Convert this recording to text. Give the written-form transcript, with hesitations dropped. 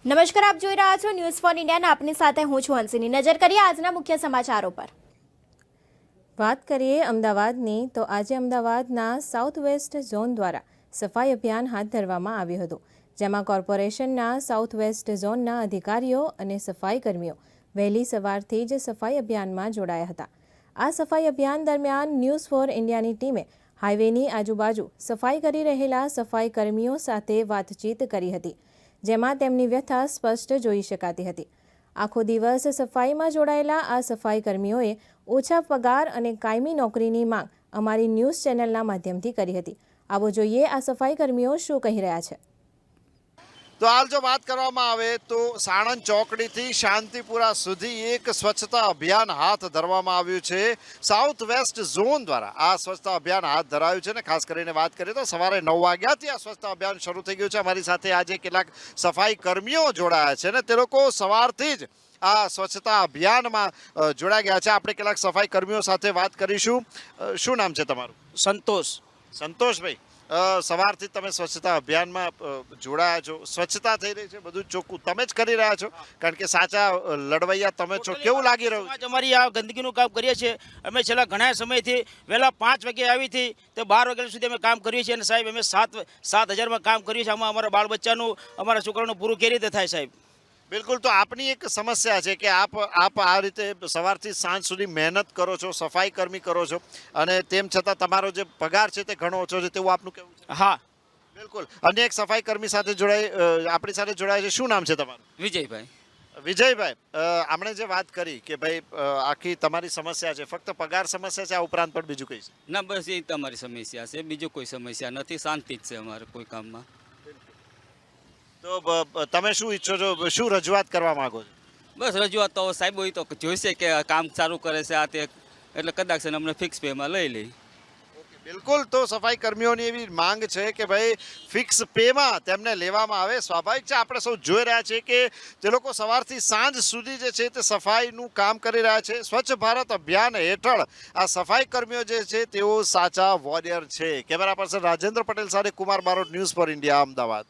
નમસ્કાર, આપ જોઈ રહ્યા છો ન્યૂઝ ફોર ઇન્ડિયા. આપની સાથે હું છું હંસિની. નજર કરીએ આજના મુખ્ય સમાચારો પર. વાત કરીએ અમદાવાદની તો આજે અમદાવાદના સાઉથ વેસ્ટ ઝોન દ્વારા સફાઈ અભિયાન હાથ ધરવામાં આવ્યું હતું, જેમાં કોર્પોરેશનના સાઉથ વેસ્ટ ઝોનના અધિકારીઓ અને સફાઈ કર્મીઓ વહેલી સવારથી જ સફાઈ અભિયાનમાં જોડાયા હતા. આ સફાઈ અભિયાન દરમિયાન ન્યૂઝ ફોર ઇન્ડિયાની ટીમે હાઈવેની આજુબાજુ સફાઈ કરી રહેલા સફાઈ કર્મીઓ સાથે વાતચીત કરી હતી, જેમાં તેમની વ્યથા સ્પષ્ટ જોઈ શકાતી હતી. આખો દિવસ સફાઈમાં જોડાયેલા આ સફાઈ કર્મીઓએ ઓછા પગાર અને કાયમી નોકરીની માંગ અમારી ન્યૂઝ ચેનલના માધ્યમથી કરી હતી. આવો જોઈએ આ સફાઈ કર્મીઓ શું કહી રહ્યા છે. તો હાલ જો વાત કરવામાં આવે તો સાણંદ ચોકડીથી શાંતિપુરા સુધી એક સ્વચ્છતા અભિયાન હાથ ધરવામાં આવ્યું છે. સાઉથ વેસ્ટ ઝોન દ્વારા આ સ્વચ્છતા અભિયાન હાથ ધરાયું છે ને ખાસ કરીને વાત કરીએ તો સવારે 9 વાગ્યાથી આ સ્વચ્છતા અભિયાન શરૂ થઈ ગયું છે. અમારી સાથે આજે કેટલાક સફાઈ કર્મીઓ જોડાયા છે ને તે લોકો સવારથી જ આ સ્વચ્છતા અભિયાનમાં જોડાઈ ગયા છે. આપણે કેટલાક સફાઈ કર્મીઓ સાથે વાત કરીશું. શું નામ છે તમારું? સંતોષ. સંતોષભાઈ, સવારથી તમે સ્વચ્છતા અભિયાનમાં જોડાયા છો, સ્વચ્છતા થઈ રહી છે, બધું ચોખ્ખું તમે જ કરી રહ્યા છો, કારણ કે સાચા લડવૈયા તમે છો. કેવું લાગી રહ્યું છે? અમારી આ ગંદકીનું કામ કરીએ છીએ અમે છેલ્લા ઘણા સમયથી. વહેલા 5 વાગે આવીથી તો 12 વાગ્યા સુધી અમે કામ કરીએ છીએ અને સાહેબ અમે 7,000માં કામ કરીએ છીએ. આમાં અમારા બાળ બચ્ચાનું અમારા છોકરાનું પૂરું કેવી રીતે થાય સાહેબ? બિલકુલ. તો આપની એક સમસ્યા છે કે આપ આ રીતે સવારથી સાંજ સુધી મહેનત કરો છો, સફાઈ કર્મી કરો છો, અને તેમ છતાં તમારો જે પગાર છે તે ઘણો ઓછો છે, તેવું આપનું કહેવું છે? હા બિલકુલ. અને એક સફાઈ કર્મી સાથે આપણી સાથે જોડાય છે. શું નામ છે તમારું? વિજયભાઈ. વિજયભાઈ, આપણે જે વાત કરી કે ભાઈ આખી તમારી સમસ્યા છે, ફક્ત પગાર સમસ્યા છે, આ ઉપરાંત પણ બીજું કઈ છે? ના, બસ એ તમારી સમસ્યા છે, બીજું કોઈ સમસ્યા નથી. શાંતિ જ છે અમારે કોઈ કામમાં. તો તમે શું ઈચ્છો છો, શું રજૂઆત કરવા માંગો છો? બસ રજૂઆત તો સાહેબ હોય તો જોઈશે કે કામ સારું કરે છે આ તે, એટલે કદાચ અમને ફિક્સ પેમાં લઈ લઈ. બિલકુલ. તો સફાઈ કર્મીઓની એવી માંગ છે કે ભાઈ ફિક્સ પેમાં તેમને લેવામાં આવે. સ્વાભાવિક છે, આપણે સૌ જોઈ રહ્યા છીએ કે જે લોકો સવારથી સાંજ સુધી જે છે તે સફાઈનું કામ કરી રહ્યા છે. સ્વચ્છ ભારત અભિયાન હેઠળ આ સફાઈ કર્મીઓ જે છે તેઓ સાચા વોરિયર છે. કેમેરા પર્સન રાજેન્દ્ર પટેલ સાથે Kumar Barot, news for India, Ahmedabad.